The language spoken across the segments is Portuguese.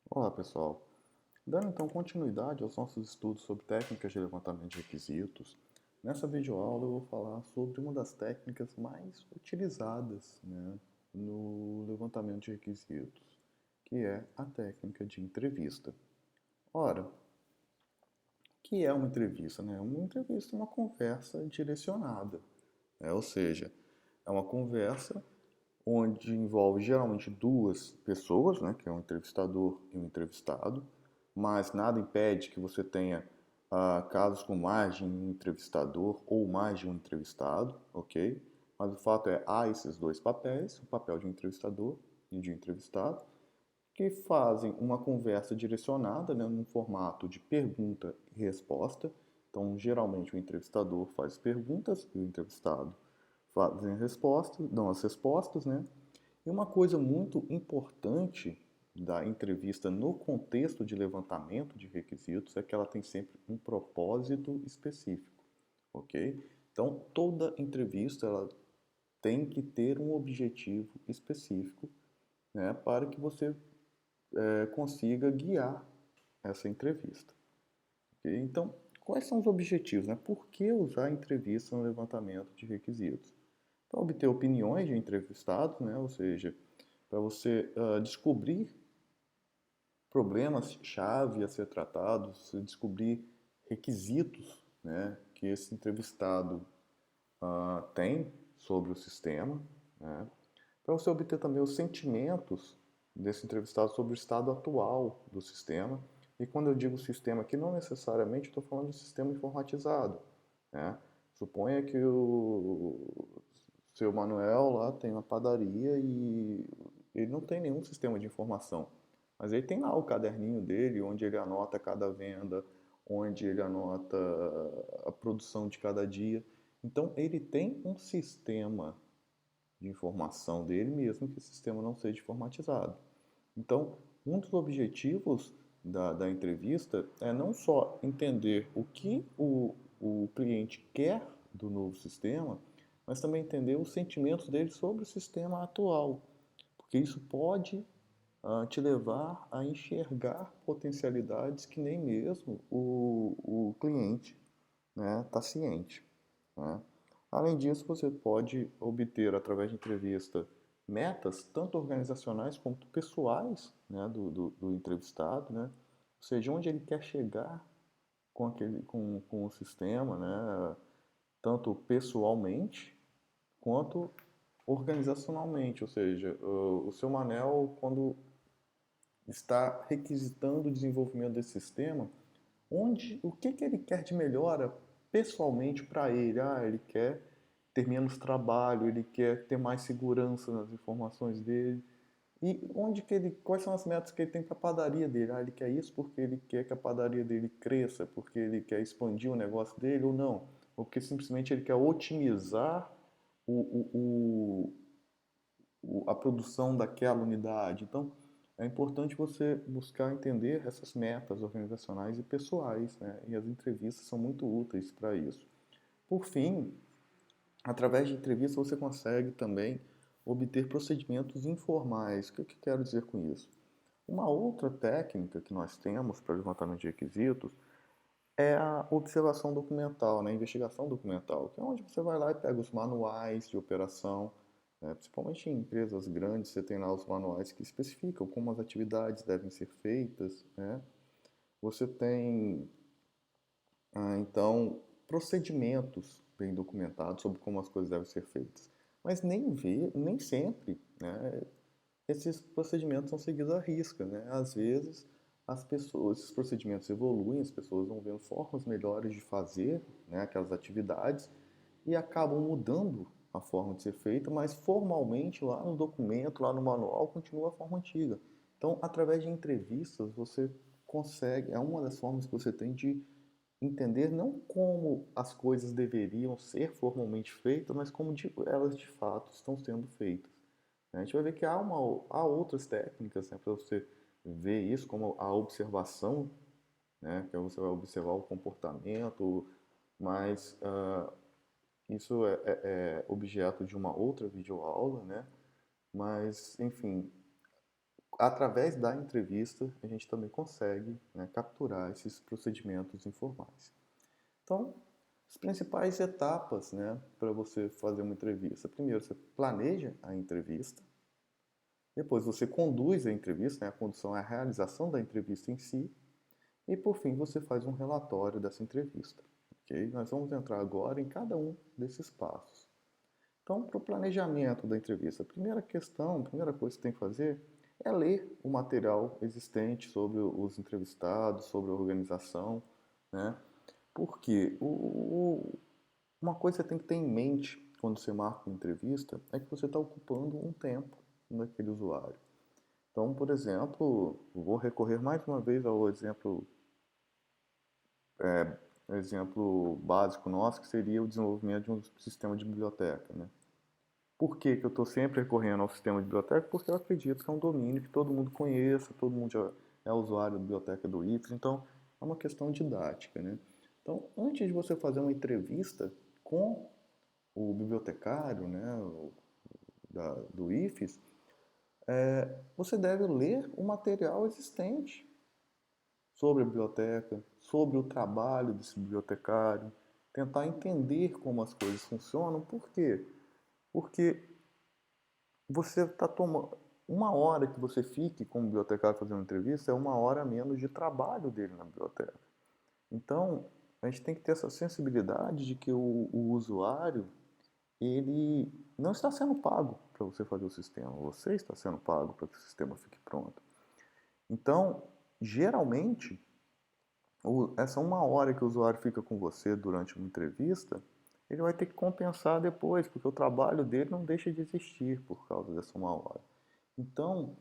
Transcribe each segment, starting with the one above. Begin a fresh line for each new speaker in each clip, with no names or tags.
Olá, pessoal. Dando então continuidade aos nossos estudos sobre técnicas de levantamento de requisitos, nessa videoaula eu vou falar sobre uma das técnicas mais utilizadas, no levantamento de requisitos, que é a técnica de entrevista. Ora, o que é uma entrevista? Uma entrevista é uma conversa direcionada, ou seja, é uma conversa onde envolve geralmente duas pessoas, que é um entrevistador e um entrevistado, mas nada impede que você tenha casos com mais de um entrevistador ou mais de um entrevistado, ok? Mas o fato é, há esses dois papéis, o papel de um entrevistador e de um entrevistado, que fazem uma conversa direcionada, num formato de pergunta e resposta. Então, geralmente o entrevistador faz perguntas e o entrevistado fazem respostas, dão as respostas, E uma coisa muito importante da entrevista no contexto de levantamento de requisitos é que ela tem sempre um propósito específico, ok? Então, toda entrevista ela tem que ter um objetivo específico, para que você consiga guiar essa entrevista. Ok? Então, quais são os objetivos? Por que usar a entrevista no levantamento de requisitos? Para obter opiniões de entrevistados, ou seja, para você descobrir problemas-chave a ser tratados, você descobrir requisitos, que esse entrevistado tem sobre o sistema, para você obter também os sentimentos desse entrevistado sobre o estado atual do sistema. E quando eu digo sistema aqui, não necessariamente estou falando de sistema informatizado. Né? Suponha que o seu Manuel lá tem uma padaria e ele não tem nenhum sistema de informação. Mas ele tem lá o caderninho dele, onde ele anota cada venda, onde ele anota a produção de cada dia. Então, ele tem um sistema de informação dele, mesmo que o sistema não seja informatizado. Então, um dos objetivos da entrevista é não só entender o que o cliente quer do novo sistema, mas também entender os sentimentos dele sobre o sistema atual, porque isso pode te levar a enxergar potencialidades que nem mesmo o cliente está ciente. Né? Além disso, você pode obter, através de entrevista, metas tanto organizacionais quanto pessoais do entrevistado, ou seja, onde ele quer chegar com o sistema, tanto pessoalmente quanto organizacionalmente, ou seja, o seu Manel, quando está requisitando o desenvolvimento desse sistema, o que ele quer de melhora pessoalmente para ele? Ele quer ter menos trabalho, ele quer ter mais segurança nas informações dele. E quais são as metas que ele tem para a padaria dele? Ele quer isso porque ele quer que a padaria dele cresça, porque ele quer expandir o negócio dele ou não? Ou porque simplesmente ele quer otimizar o, a produção daquela unidade. Então, é importante você buscar entender essas metas organizacionais e pessoais, E as entrevistas são muito úteis para isso. Por fim, através de entrevistas você consegue também obter procedimentos informais. O que eu quero dizer com isso? Uma outra técnica que nós temos para levantamento de requisitos é a observação documental, a investigação documental, que é onde você vai lá e pega os manuais de operação, principalmente em empresas grandes, você tem lá os manuais que especificam como as atividades devem ser feitas, Você tem, então, procedimentos bem documentados sobre como as coisas devem ser feitas. Mas nem sempre, esses procedimentos são seguidos à risca, Às vezes, esses procedimentos evoluem, as pessoas vão vendo formas melhores de fazer, aquelas atividades e acabam mudando a forma de ser feita, mas formalmente lá no documento, lá no manual, continua a forma antiga. Então, através de entrevistas, você consegue, é uma das formas que você tem de entender não como as coisas deveriam ser formalmente feitas, mas como elas de fato estão sendo feitas. A gente vai ver que há outras técnicas, para você ver isso, como a observação, que você vai observar o comportamento, mas isso é objeto de uma outra videoaula, Mas, enfim, através da entrevista, a gente também consegue, né, capturar esses procedimentos informais. Então, as principais etapas, né, para você fazer uma entrevista. Primeiro, você planeja a entrevista. Depois, você conduz a entrevista, né, a condução é a realização da entrevista em si. E, por fim, você faz um relatório dessa entrevista. Ok? Nós vamos entrar agora em cada um desses passos. Então, para o planejamento da entrevista, a primeira questão, a primeira coisa que você tem que fazer é ler o material existente sobre os entrevistados, sobre a organização, né? Porque uma coisa que você tem que ter em mente quando você marca uma entrevista é que você está ocupando um tempo naquele usuário. Então, por exemplo, vou recorrer mais uma vez ao exemplo básico nosso, que seria o desenvolvimento de um sistema de biblioteca, né? Por que eu estou sempre recorrendo ao sistema de biblioteca? Porque eu acredito que é um domínio que todo mundo conheça, todo mundo já é usuário da biblioteca do IFES, então é uma questão didática, né? Então, antes de você fazer uma entrevista com o bibliotecário, né, do IFES, você deve ler o material existente sobre a biblioteca, sobre o trabalho desse bibliotecário, tentar entender como as coisas funcionam. Por quê? Porque você está tomando. Uma hora que você fique com o bibliotecário fazendo entrevista é uma hora a menos de trabalho dele na biblioteca. Então, a gente tem que ter essa sensibilidade de que o usuário, ele não está sendo pago para você fazer o sistema, você está sendo pago para que o sistema fique pronto. Então, geralmente, essa uma hora que o usuário fica com você durante uma entrevista, ele vai ter que compensar depois, porque o trabalho dele não deixa de existir por causa dessa uma hora. Então,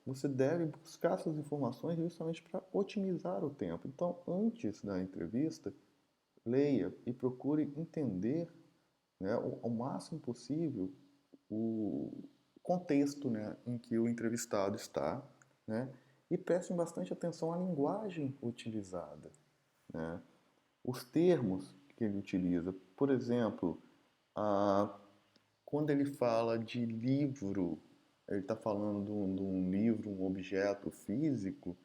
você deve buscar essas informações justamente para otimizar o tempo. Então, antes da entrevista, leia e procure entender, né, ao máximo possível o contexto, né, em que o entrevistado está, né, e prestem bastante atenção à linguagem utilizada, né, os termos que ele utiliza. Por exemplo, quando ele fala de livro, ele está falando de um livro, um objeto físico,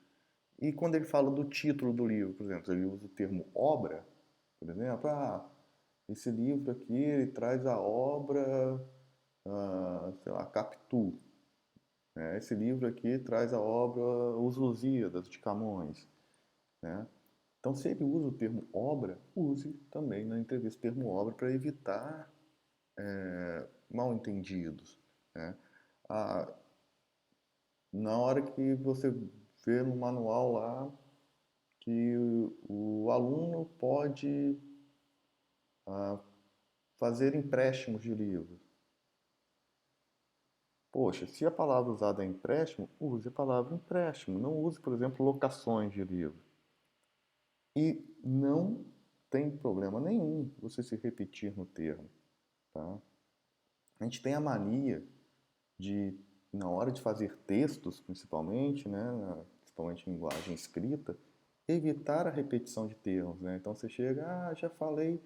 e quando ele fala do título do livro, por exemplo, ele usa o termo obra, por exemplo, esse livro aqui ele traz a obra, sei lá, Capitu. Né? Esse livro aqui traz a obra Os Lusíadas, de Camões. Né? Então, se ele usa o termo obra, use também na entrevista o termo obra para evitar mal entendidos. Né? Ah, na hora que você vê no manual lá que o aluno pode fazer empréstimos de livros. Poxa, se a palavra usada é empréstimo, use a palavra empréstimo. Não use, por exemplo, locações de livros. E não tem problema nenhum você se repetir no termo. Tá? A gente tem a mania de, na hora de fazer textos, principalmente, né, principalmente em linguagem escrita, evitar a repetição de termos. Né? Então você chega, já falei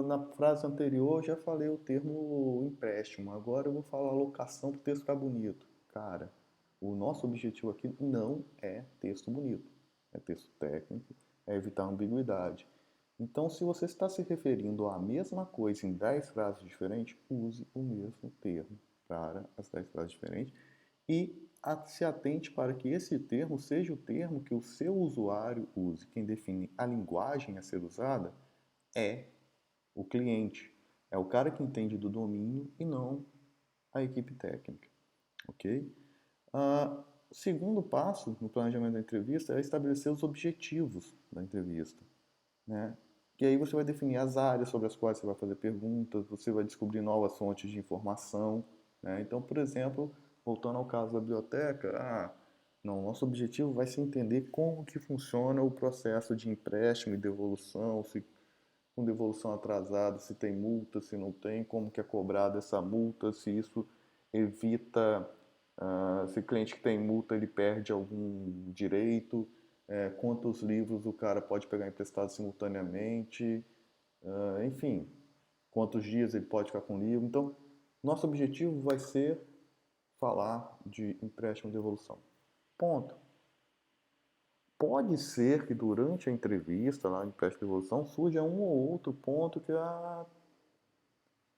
na frase anterior, já falei o termo empréstimo, agora eu vou falar locação para o texto ficar bonito. Cara, o nosso objetivo aqui não é texto bonito, é texto técnico, é evitar ambiguidade. Então, se você está se referindo à mesma coisa em 10 frases diferentes, use o mesmo termo para as 10 frases diferentes e se atente para que esse termo seja o termo que o seu usuário use. Quem define a linguagem a ser usada é o cliente. É o cara que entende do domínio e não a equipe técnica. Ok? O segundo passo no planejamento da entrevista é estabelecer os objetivos da entrevista. Né? E aí você vai definir as áreas sobre as quais você vai fazer perguntas, você vai descobrir novas fontes de informação. Né? Então, por exemplo, voltando ao caso da biblioteca, não, nosso objetivo vai ser entender como que funciona o processo de empréstimo e devolução, se com devolução atrasada, se tem multa, se não tem, como que é cobrada essa multa, se isso evita, se o cliente que tem multa ele perde algum direito, quantos livros o cara pode pegar emprestado simultaneamente, enfim, quantos dias ele pode ficar com o livro. Então, nosso objetivo vai ser falar de empréstimo de devolução. Ponto. Pode ser que durante a entrevista lá de empréstimo de devolução surja um ou outro ponto que,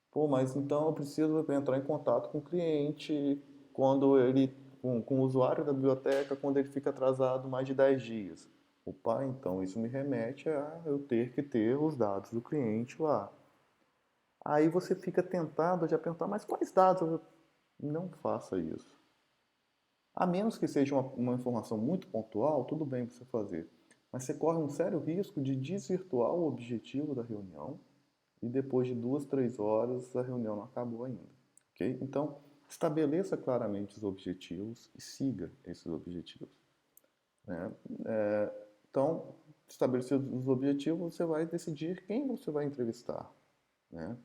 pô, mas então eu preciso entrar em contato com o cliente quando ele, com o usuário da biblioteca quando ele fica atrasado mais de 10 dias. Opa, então isso me remete a eu ter que ter os dados do cliente lá. Aí você fica tentado de perguntar, mas quais dados? Não faça isso. A menos que seja uma informação muito pontual, tudo bem você fazer. Mas você corre um sério risco de desvirtuar o objetivo da reunião e depois de 2, 3 horas a reunião não acabou ainda. Ok? Então, estabeleça claramente os objetivos e siga esses objetivos. Né? Então, estabelecidos os objetivos, você vai decidir quem você vai entrevistar. Né?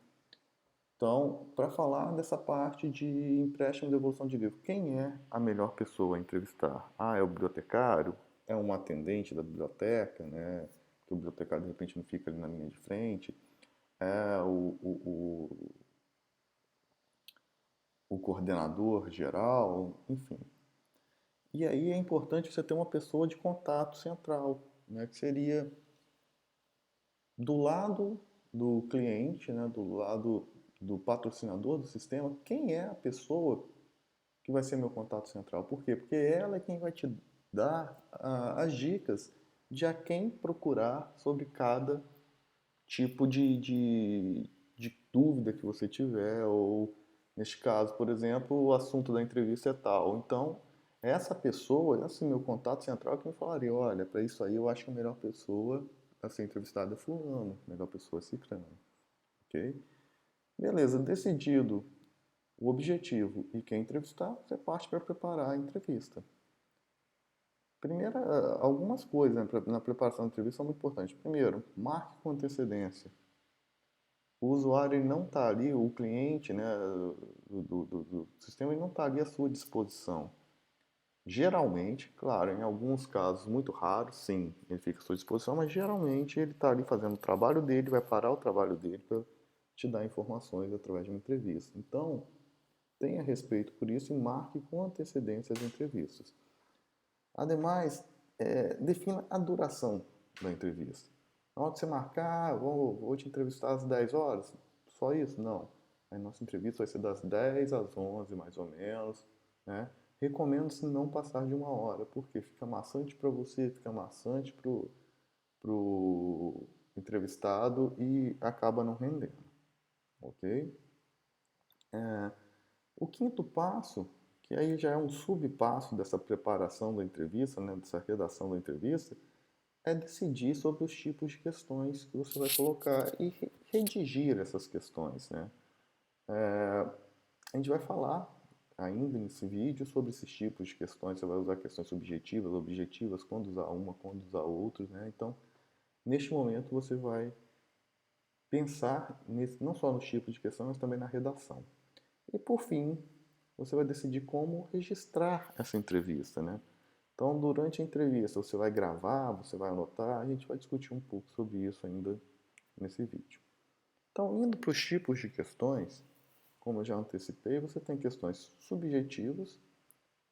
Então, para falar dessa parte de empréstimo e devolução de livro, quem é a melhor pessoa a entrevistar? Ah, é o bibliotecário? É um atendente da biblioteca, né? Que o bibliotecário de repente não fica ali na linha de frente. É o coordenador geral, enfim. E aí é importante você ter uma pessoa de contato central, né? Que seria do lado do cliente, né? Do lado do patrocinador do sistema, quem é a pessoa que vai ser meu contato central. Por quê? Porque ela é quem vai te dar as dicas de a quem procurar sobre cada tipo de dúvida que você tiver, ou neste caso, por exemplo, o assunto da entrevista é tal. Então, essa pessoa, esse meu contato central, que me falaria, olha, para isso aí eu acho que a melhor pessoa a ser entrevistada é fulano, a melhor pessoa é ciclano, ok? Beleza, decidido o objetivo e quem entrevistar, você parte para preparar a entrevista. Primeiro, algumas coisas, né, na preparação da entrevista são muito importantes. Primeiro, marque com antecedência. O usuário ele não está ali, o cliente, né, do sistema ele não está ali à sua disposição. Geralmente, claro, em alguns casos muito raros, sim, ele fica à sua disposição, mas geralmente ele está ali fazendo o trabalho dele, vai parar o trabalho dele para te dar informações através de uma entrevista. Então, tenha respeito por isso e marque com antecedência as entrevistas. Ademais, defina a duração da entrevista. Na hora que você marcar, vou te entrevistar às 10 horas, só isso? Não. A nossa entrevista vai ser das 10 às 11, mais ou menos. Né? Recomendo-se não passar de 1 hora, porque fica maçante para você, fica maçante para o entrevistado e acaba não rendendo. Ok? O quinto passo, que aí já é um subpasso dessa preparação da entrevista, né, dessa redação da entrevista, é decidir sobre os tipos de questões que você vai colocar e redigir essas questões. Né? A gente vai falar ainda nesse vídeo sobre esses tipos de questões. Você vai usar questões subjetivas, objetivas, quando usar uma, quando usar outra. Né? Então, neste momento, você vai pensar não só nos tipos de questão, mas também na redação. E por fim, você vai decidir como registrar essa entrevista, né? Então, durante a entrevista, você vai gravar, você vai anotar, a gente vai discutir um pouco sobre isso ainda nesse vídeo. Então, indo para os tipos de questões, como eu já antecipei, você tem questões subjetivas,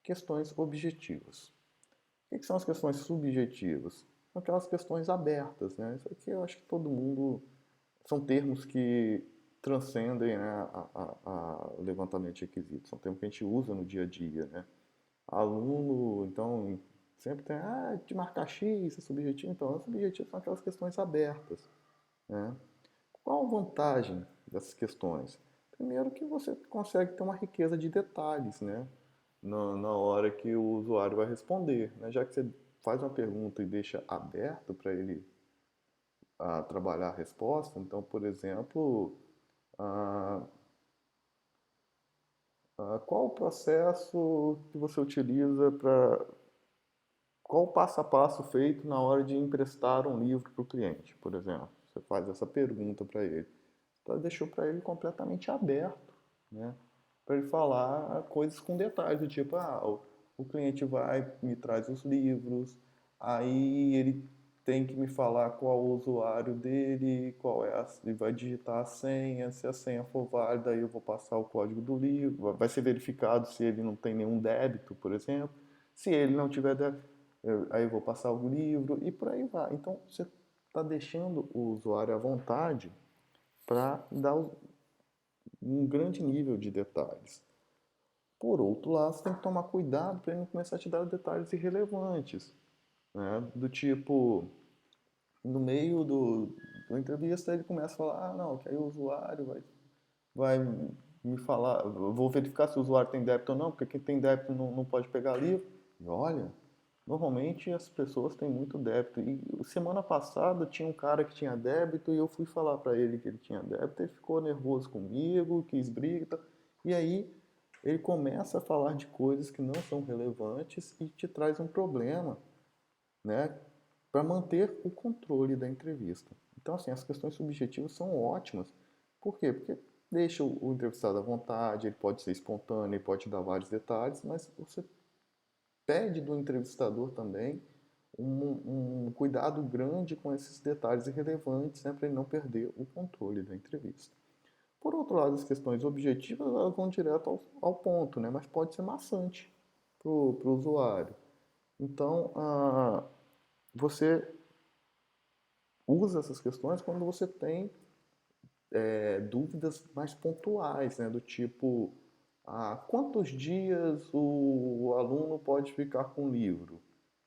questões objetivas. O que são as questões subjetivas? São aquelas questões abertas, né? Isso aqui eu acho que todo mundo... São termos que transcendem, né, a levantamento de requisitos. São termos que a gente usa no dia a dia, né? Aluno, então, sempre tem, de marcar X, é subjetivo. Então, os subjetivos são aquelas questões abertas, né? Qual a vantagem dessas questões? Primeiro que você consegue ter uma riqueza de detalhes, né? Na hora que o usuário vai responder, né? Já que você faz uma pergunta e deixa aberto para ele trabalhar a resposta, então, por exemplo, ah, qual o processo que você utiliza para... Qual o passo a passo feito na hora de emprestar um livro para o cliente, por exemplo? Você faz essa pergunta para ele. Então, deixou para ele completamente aberto, né? Para ele falar coisas com detalhes, do tipo, o cliente vai, me traz os livros, aí ele tem que me falar qual o usuário dele, qual é ele vai digitar a senha, se a senha for válida, aí eu vou passar o código do livro, vai ser verificado se ele não tem nenhum débito, por exemplo. Se ele não tiver débito, aí eu vou passar o livro e por aí vai. Então você está deixando o usuário à vontade para dar um grande nível de detalhes. Por outro lado, você tem que tomar cuidado para ele não começar a te dar detalhes irrelevantes, né? Do tipo, no meio da entrevista ele começa a falar, ah, não, que aí o usuário vai me falar, eu vou verificar se o usuário tem débito ou não, porque quem tem débito não pode pegar livro. E olha, normalmente as pessoas têm muito débito. E semana passada tinha um cara que tinha débito e eu fui falar para ele que ele tinha débito, ele ficou nervoso comigo, quis briga e tal. E aí ele começa a falar de coisas que não são relevantes e te traz um problema, né, para manter o controle da entrevista. Então, assim, as questões subjetivas são ótimas. Por quê? Porque deixa o entrevistado à vontade, ele pode ser espontâneo, ele pode dar vários detalhes, mas você pede do entrevistador também um cuidado grande com esses detalhes irrelevantes, né, para ele não perder o controle da entrevista. Por outro lado, as questões objetivas elas vão direto ao ponto, né, mas pode ser maçante para o usuário. Então, você usa essas questões quando você tem dúvidas mais pontuais, né, do tipo, quantos dias o aluno pode ficar com o livro?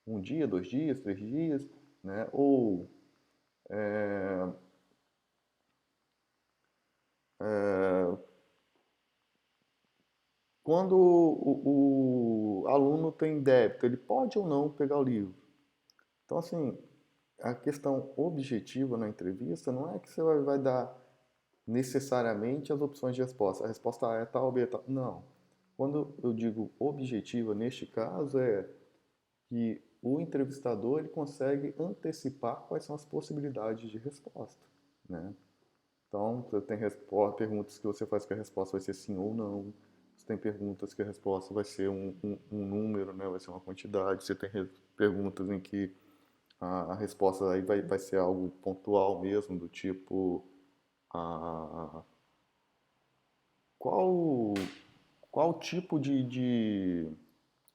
Um dia, 2 dias, 3 dias, né? Ou quando o aluno tem débito, ele pode ou não pegar o livro? Então, assim, a questão objetiva na entrevista não é que você vai dar necessariamente as opções de resposta. A resposta A é tal, B é tal. Não. Quando eu digo objetiva neste caso é que o entrevistador ele consegue antecipar quais são as possibilidades de resposta, né? Então, você tem perguntas que você faz que a resposta vai ser sim ou não. Você tem perguntas que a resposta vai ser um número, né? Vai ser uma quantidade. Você tem perguntas em que a resposta aí vai ser algo pontual mesmo, do tipo a, qual, qual tipo de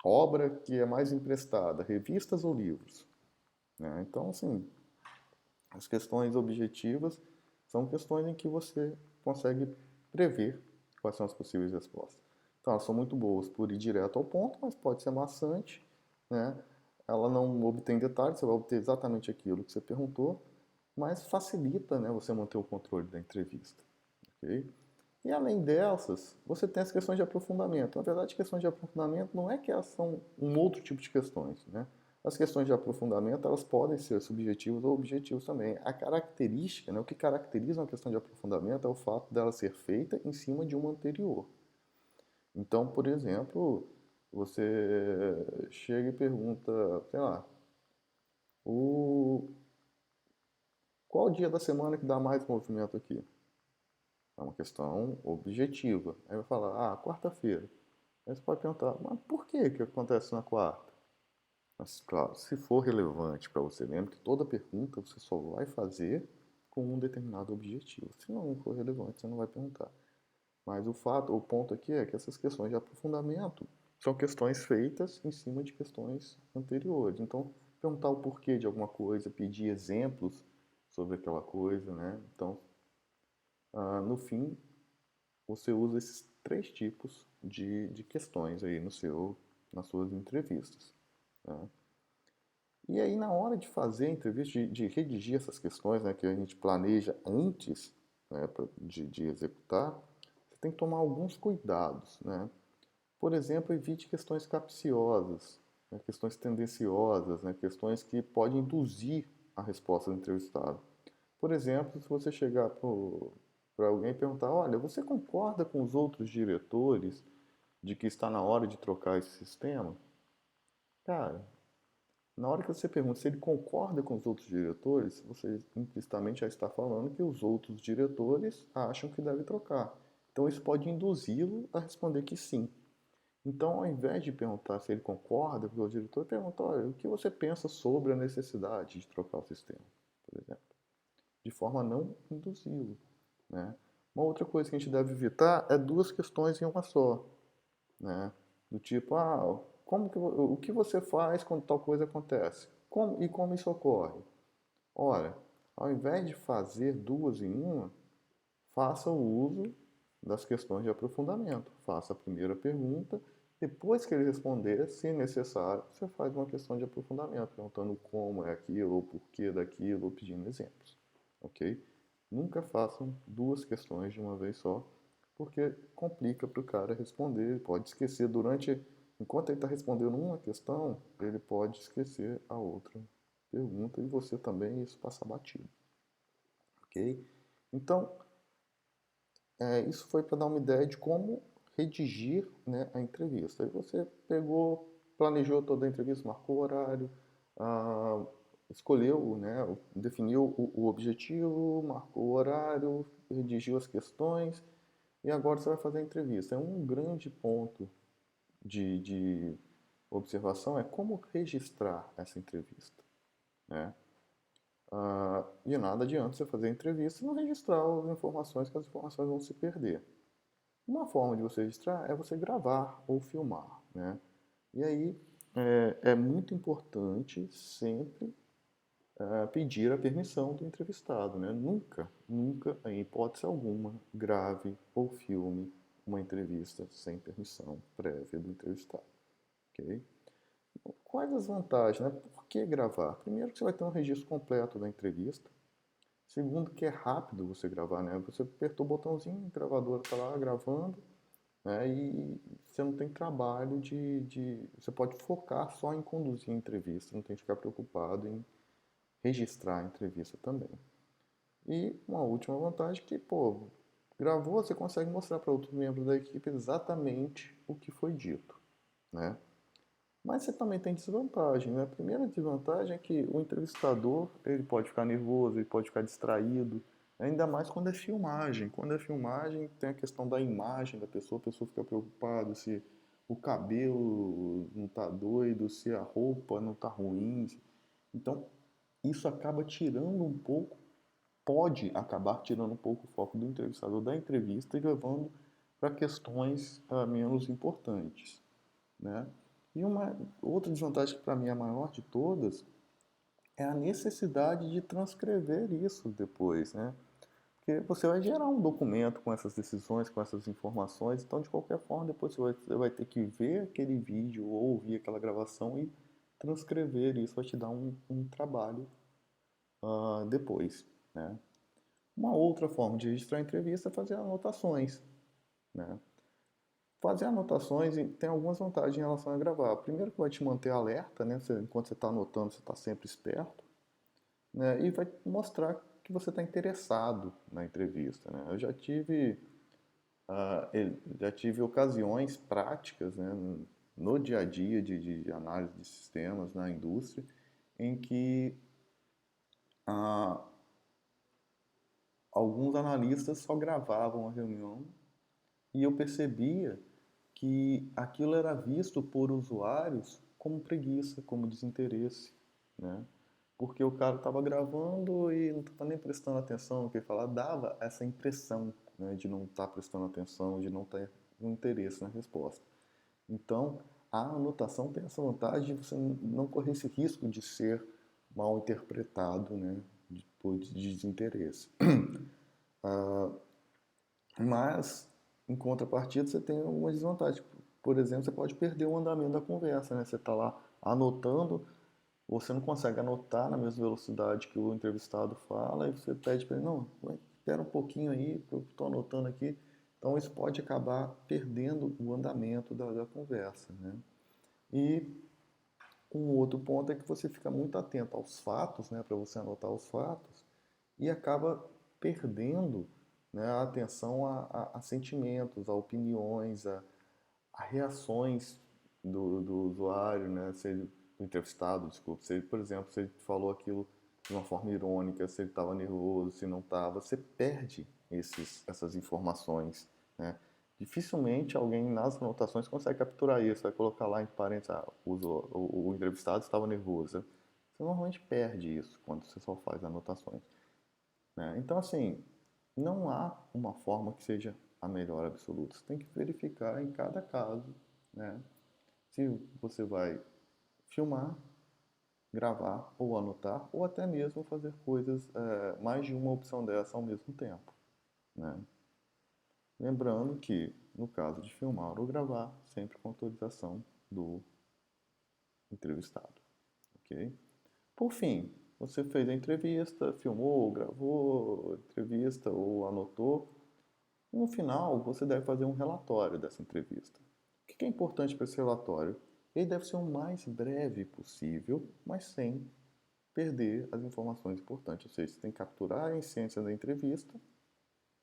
obra que é mais emprestada, revistas ou livros? Né? Então, assim, as questões objetivas são questões em que você consegue prever quais são as possíveis respostas. Então, elas são muito boas por ir direto ao ponto, mas pode ser maçante, né? Ela não obtém detalhes, você vai obter exatamente aquilo que você perguntou, mas facilita, né, você manter o controle da entrevista. Ok? E além dessas, você tem as questões de aprofundamento. Na verdade, questões de aprofundamento não é que elas são um outro tipo de questões, né? As questões de aprofundamento, elas podem ser subjetivas ou objetivas também. A característica, né, o que caracteriza uma questão de aprofundamento é o fato dela ser feita em cima de uma anterior. Então, por exemplo, você chega e pergunta, sei lá, o... qual o dia da semana que dá mais movimento aqui? É uma questão objetiva. Aí vai falar, quarta-feira. Aí você pode perguntar, mas por que que acontece na quarta? Mas, claro, se for relevante para você, lembra que toda pergunta você só vai fazer com um determinado objetivo. Se não for relevante, você não vai perguntar. Mas o ponto aqui é que essas questões de aprofundamento são questões feitas em cima de questões anteriores. Então, perguntar o porquê de alguma coisa, pedir exemplos sobre aquela coisa, né? Então, no fim, você usa esses 3 tipos de questões aí nas suas entrevistas. Né? E aí, na hora de fazer a entrevista, de redigir essas questões, né, que a gente planeja antes, né, de executar, você tem que tomar alguns cuidados. Né? Por exemplo, evite questões capciosas, né, questões tendenciosas, né, questões que podem induzir a resposta do entrevistado. Por exemplo, se você chegar para alguém e perguntar, olha, você concorda com os outros diretores de que está na hora de trocar esse sistema? Cara, na hora que você pergunta se ele concorda com os outros diretores, você implicitamente já está falando que os outros diretores acham que deve trocar. Então isso pode induzi-lo a responder que sim. Então, ao invés de perguntar se ele concorda com o diretor, pergunta, olha, o que você pensa sobre a necessidade de trocar o sistema, por exemplo, de forma a não induzi-lo, né? Uma outra coisa que a gente deve evitar é duas questões em uma só, né? Do tipo, o que você faz quando tal coisa acontece? Como isso ocorre? Ora, ao invés de fazer duas em uma, faça o uso das questões de aprofundamento. Faça a primeira pergunta, depois que ele responder, se necessário, você faz uma questão de aprofundamento, perguntando como é aquilo, ou porquê daquilo, ou pedindo exemplos. Ok? Nunca façam duas questões de uma vez só, porque complica para o cara responder. Ele pode esquecer enquanto ele está respondendo uma questão, ele pode esquecer a outra pergunta e você também, isso passa batido. Ok? Então, isso foi para dar uma ideia de como redigir, né, a entrevista. Aí você pegou, planejou toda a entrevista, marcou o horário, ah, escolheu, né, definiu o objetivo, marcou o horário, redigiu as questões e agora você vai fazer a entrevista. É um grande ponto de observação é como registrar essa entrevista, né? De nada adianta você fazer a entrevista e não registrar as informações, que as informações vão se perder. Uma forma de você registrar é você gravar ou filmar, né? E aí é muito importante sempre pedir a permissão do entrevistado, né? Nunca, em hipótese alguma, grave ou filme uma entrevista sem permissão prévia do entrevistado, ok? Quais as vantagens, né? Por que gravar? Primeiro que você vai ter um registro completo da entrevista. Segundo que é rápido você gravar, né? Você apertou o botãozinho, a gravadora está lá gravando, né? E você não tem trabalho Você pode focar só em conduzir a entrevista, não tem que ficar preocupado em registrar a entrevista também. E uma última vantagem que, pô, gravou, você consegue mostrar para outros membros da equipe exatamente o que foi dito, né? Mas você também tem desvantagem, né? A primeira desvantagem é que o entrevistador, ele pode ficar nervoso, ele pode ficar distraído, ainda mais quando é filmagem. Quando é filmagem, tem a questão da imagem da pessoa, a pessoa fica preocupada se o cabelo não tá doido, se a roupa não tá ruim. Então, isso acaba tirando um pouco, pode acabar tirando um pouco o foco do entrevistador da entrevista e levando para questões menos importantes, né? E uma outra desvantagem que para mim é a maior de todas é a necessidade de transcrever isso depois, né? Porque você vai gerar um documento com essas decisões, com essas informações, então de qualquer forma depois você vai ter que ver aquele vídeo ou ouvir aquela gravação e transcrever isso vai te dar um trabalho depois, né? Uma outra forma de registrar a entrevista é fazer anotações, né? Fazer anotações tem algumas vantagens em relação a gravar. Primeiro que vai te manter alerta, né? Enquanto você está anotando, você está sempre esperto, né? E vai mostrar que você está interessado na entrevista, né? Eu já tive ocasiões práticas, né, no dia a dia de análise de sistemas na indústria, em que ah, alguns analistas só gravavam a reunião e eu percebia que aquilo era visto por usuários como preguiça, como desinteresse, né? Porque o cara estava gravando e não estava nem prestando atenção no que ele falava, dava essa impressão, né, de não estar prestando atenção, de não ter um interesse na resposta. Então, a anotação tem essa vantagem de você não correr esse risco de ser mal interpretado, né, por desinteresse. Mas, em contrapartida, você tem algumas desvantagens. Por exemplo, você pode perder o andamento da conversa, né? Você está lá anotando, você não consegue anotar na mesma velocidade que o entrevistado fala, e você pede para ele, não, espera um pouquinho aí, eu estou anotando aqui. Então, isso pode acabar perdendo o andamento da conversa, né? E um outro ponto é que você fica muito atento aos fatos, né, para você anotar os fatos, e acaba perdendo, né, a atenção a sentimentos, a opiniões, a reações do usuário, né, se ele, do entrevistado, desculpa, se ele, por exemplo, se ele falou aquilo de uma forma irônica, se ele estava nervoso, se não estava, você perde essas informações, né, Dificilmente alguém nas anotações consegue capturar isso, vai colocar lá em parênteses, o entrevistado estava nervoso. Você normalmente perde isso quando você só faz anotações, né? Então, assim, não há uma forma que seja a melhor absoluta. Você tem que verificar em cada caso, né? Se você vai filmar, gravar ou anotar, ou até mesmo fazer coisas, mais de uma opção dessa ao mesmo tempo, né? Lembrando que, no caso de filmar ou gravar, sempre com autorização do entrevistado, ok? Por fim, você fez a entrevista, filmou, gravou a entrevista ou anotou. No final, você deve fazer um relatório dessa entrevista. O que é importante para esse relatório? Ele deve ser o mais breve possível, mas sem perder as informações importantes. Ou seja, você tem que capturar a essência da entrevista,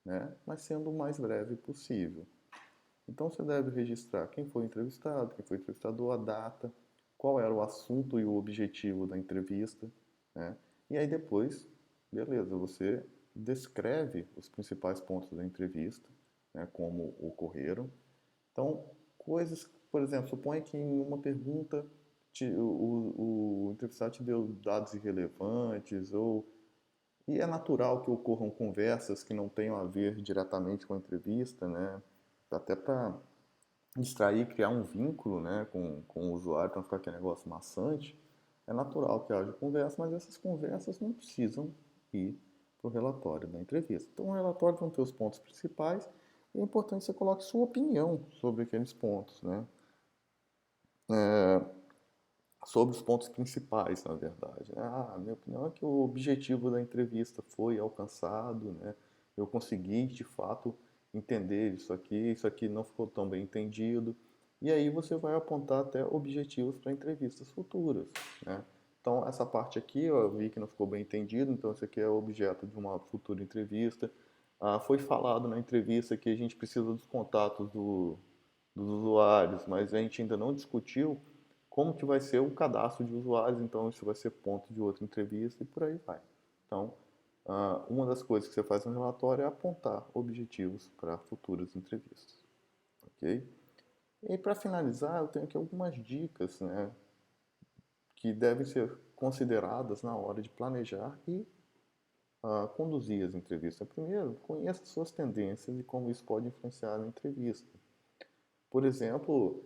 né, mas sendo o mais breve possível. Então você deve registrar quem foi entrevistado, quem foi entrevistador, a data, qual era o assunto e o objetivo da entrevista, né? E aí depois, beleza, você descreve os principais pontos da entrevista, né, como ocorreram. Então, coisas, por exemplo, suponha que em uma pergunta o entrevistado te deu dados irrelevantes e é natural que ocorram conversas que não tenham a ver diretamente com a entrevista, né? Até para distrair, criar um vínculo, né, com o usuário, para não ficar aquele negócio maçante. É natural que haja conversa, mas essas conversas não precisam ir para o relatório da entrevista. Então, o relatório vão ter os pontos principais e é importante que você coloque sua opinião sobre aqueles pontos, né? Sobre os pontos principais, na verdade. Minha opinião é que o objetivo da entrevista foi alcançado, né? Eu consegui, de fato, entender isso aqui não ficou tão bem entendido. E aí você vai apontar até objetivos para entrevistas futuras, né? Então, essa parte aqui eu vi que não ficou bem entendido, então isso aqui é objeto de uma futura entrevista. Foi falado na entrevista que a gente precisa dos contatos dos usuários, mas a gente ainda não discutiu como que vai ser o cadastro de usuários, então isso vai ser ponto de outra entrevista e por aí vai. Então, uma das coisas que você faz no relatório é apontar objetivos para futuras entrevistas, ok? E para finalizar, eu tenho aqui algumas dicas, né, que devem ser consideradas na hora de planejar e conduzir as entrevistas. Primeiro, conheça suas tendências e como isso pode influenciar na entrevista. Por exemplo,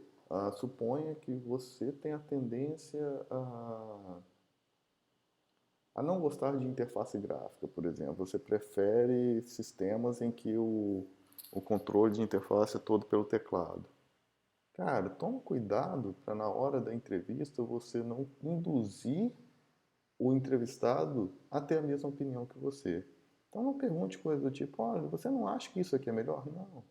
suponha que você tem a tendência a não gostar de interface gráfica, por exemplo. Você prefere sistemas em que o controle de interface é todo pelo teclado. Cara, toma cuidado para na hora da entrevista você não induzir o entrevistado a ter a mesma opinião que você. Então não pergunte coisas do tipo, olha, você não acha que isso aqui é melhor? Não.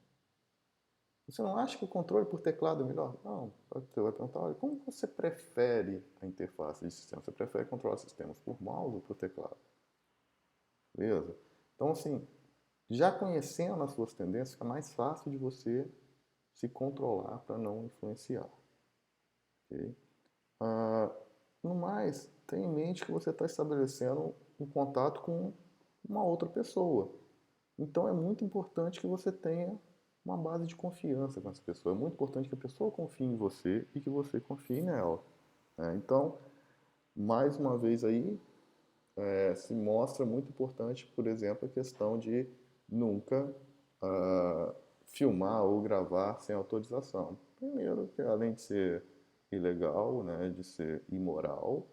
Você não acha que o controle por teclado é melhor? Não. Você vai perguntar, olha, como você prefere a interface de sistema? Você prefere controlar sistemas por mouse ou por teclado? Beleza? Então, assim, já conhecendo as suas tendências, fica mais fácil de você se controlar para não influenciar. Okay? Ah, no mais, tenha em mente que você está estabelecendo um contato com uma outra pessoa. Então é muito importante que você tenha uma base de confiança com essa pessoa. É muito importante que a pessoa confie em você e que você confie nela, né? Então, mais uma vez aí, se mostra muito importante, por exemplo, a questão de nunca ah, filmar ou gravar sem autorização. Primeiro, que além de ser ilegal, né, de ser imoral,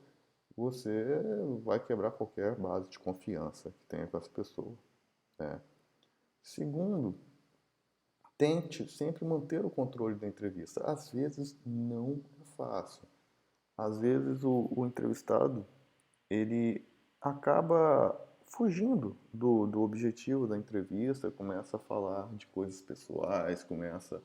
você vai quebrar qualquer base de confiança que tenha com essa pessoa, né? Segundo, tente sempre manter o controle da entrevista. Às vezes não é fácil. Às vezes o entrevistado ele acaba fugindo do objetivo da entrevista, começa a falar de coisas pessoais, começa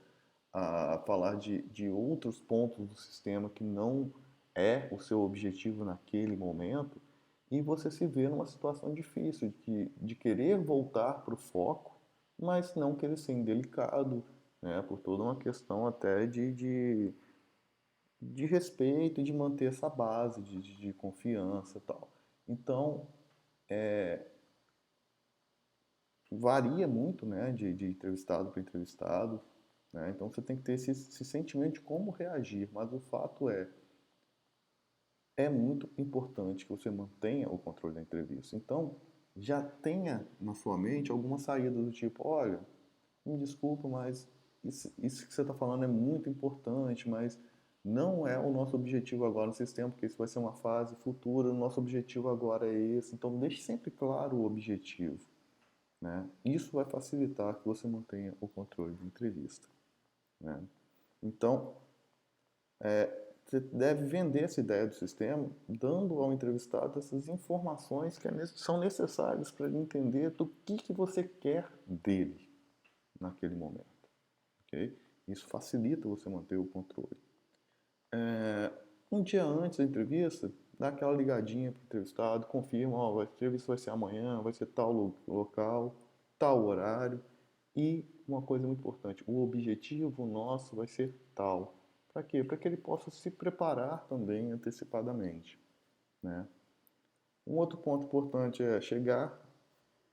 a falar de outros pontos do sistema que não é o seu objetivo naquele momento, e você se vê numa situação difícil de querer voltar para o foco, mas não querer ser indelicado, né, por toda uma questão até de respeito e de manter essa base de confiança e tal. Então, varia muito, né, de entrevistado para entrevistado. né? Então você tem que ter esse sentimento de como reagir, mas o fato é muito importante que você mantenha o controle da entrevista. Então, já tenha na sua mente alguma saída do tipo, olha, me desculpa, mas isso que você está falando é muito importante, mas não é o nosso objetivo agora no sistema, porque isso vai ser uma fase futura, o nosso objetivo agora é esse. Então, deixe sempre claro o objetivo, né? Isso vai facilitar que você mantenha o controle da entrevista, né? Então, você deve vender essa ideia do sistema, dando ao entrevistado essas informações que são necessárias para ele entender do que você quer dele naquele momento. Okay? Isso facilita você manter o controle. Um dia antes da entrevista, dá aquela ligadinha para o entrevistado, confirma, ó, a entrevista vai ser amanhã, vai ser tal local, tal horário. E uma coisa muito importante, o objetivo nosso vai ser tal. Para quê? Para que ele possa se preparar também antecipadamente, né? Um outro ponto importante é chegar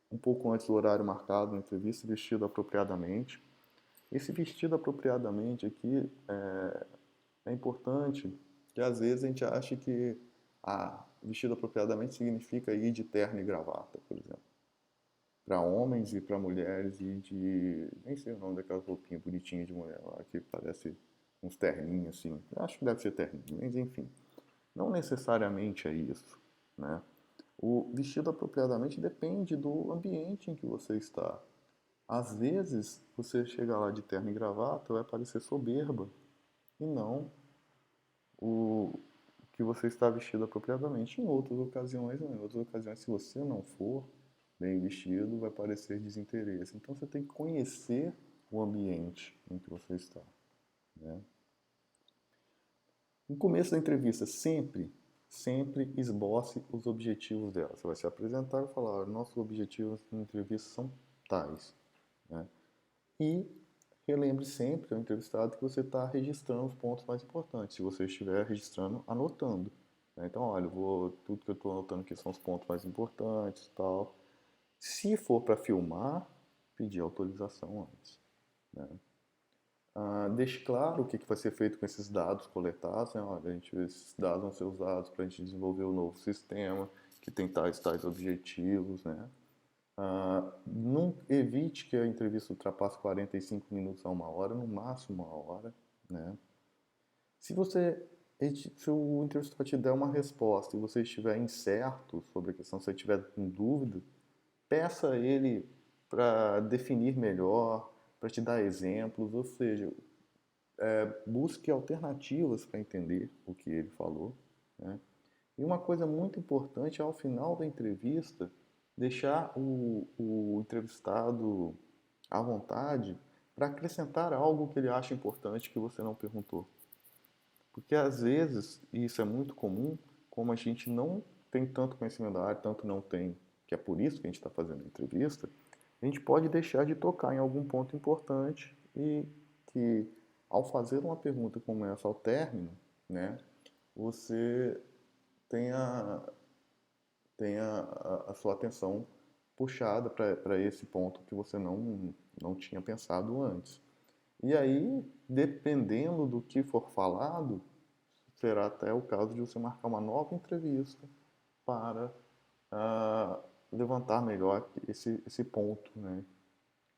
um pouco antes do horário marcado na entrevista, vestido apropriadamente. Esse vestido apropriadamente aqui é importante, que às vezes a gente acha que vestido apropriadamente significa ir de terno e gravata, por exemplo. Para homens e para mulheres e de... nem sei o nome daquela roupinha bonitinha de mulher lá, que parece uns terninhos assim. Eu acho que deve ser terninho, mas enfim. Não necessariamente é isso, né? O vestido apropriadamente depende do ambiente em que você está. Às vezes, você chega lá de terno e gravata, vai parecer soberba, e não o que você está vestido apropriadamente. Em outras ocasiões, não. Em outras ocasiões, se você não for bem vestido, vai parecer desinteresse. Então você tem que conhecer o ambiente em que você está, né? No começo da entrevista, sempre esboce os objetivos dela. Você vai se apresentar e falar, nossos objetivos na entrevista são tais, né? E relembre sempre ao entrevistado que você está registrando os pontos mais importantes. Se você estiver registrando, anotando, né? Então, olha, tudo que eu estou anotando aqui são os pontos mais importantes e tal. Se for para filmar, pedir autorização antes, né? Deixe claro o que vai ser feito com esses dados coletados, né? Olha, esses dados vão ser usados para a gente desenvolver um novo sistema que tem tais objetivos, né? Não evite que a entrevista ultrapasse 45 minutos a uma hora, no máximo uma hora, né? Se se o entrevistador te der uma resposta e você estiver incerto sobre a questão, se você estiver com dúvida, peça a ele para definir melhor, para te dar exemplos, ou seja, busque alternativas para entender o que ele falou, né? E uma coisa muito importante é, ao final da entrevista, deixar o entrevistado à vontade para acrescentar algo que ele acha importante que você não perguntou. Porque às vezes, e isso é muito comum, como a gente não tem tanto conhecimento da área, tanto não tem, que é por isso que a gente está fazendo a entrevista, a gente pode deixar de tocar em algum ponto importante e que, ao fazer uma pergunta como essa ao término, né, você tenha, tenha a sua atenção puxada para esse ponto que você não tinha pensado antes. E aí, dependendo do que for falado, será até o caso de você marcar uma nova entrevista para levantar melhor esse ponto, né,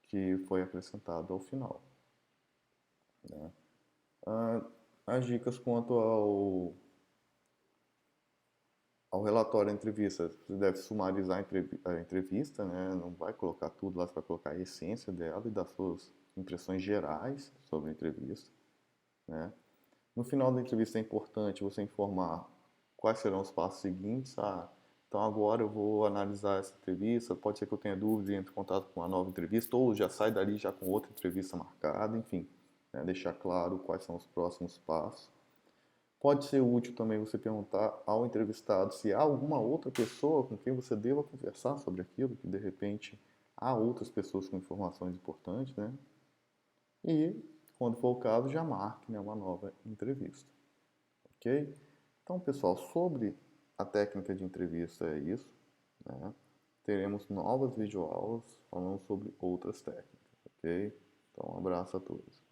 que foi acrescentado ao final, né? As dicas quanto ao relatório da entrevista, você deve sumarizar a entrevista, né? Não vai colocar tudo lá, você vai colocar a essência dela e das suas impressões gerais sobre a entrevista, né? No final da entrevista é importante você informar quais serão os passos seguintes. Então agora eu vou analisar essa entrevista, pode ser que eu tenha dúvida e entre em contato com uma nova entrevista, ou já sai dali já com outra entrevista marcada, enfim, né? Deixar claro quais são os próximos passos. Pode ser útil também você perguntar ao entrevistado se há alguma outra pessoa com quem você deva conversar sobre aquilo, que de repente há outras pessoas com informações importantes, né? E, quando for o caso, já marque, né, uma nova entrevista, ok? Então, pessoal, sobre a técnica de entrevista é isso, né? Teremos novas videoaulas falando sobre outras técnicas, ok? Então, um abraço a todos.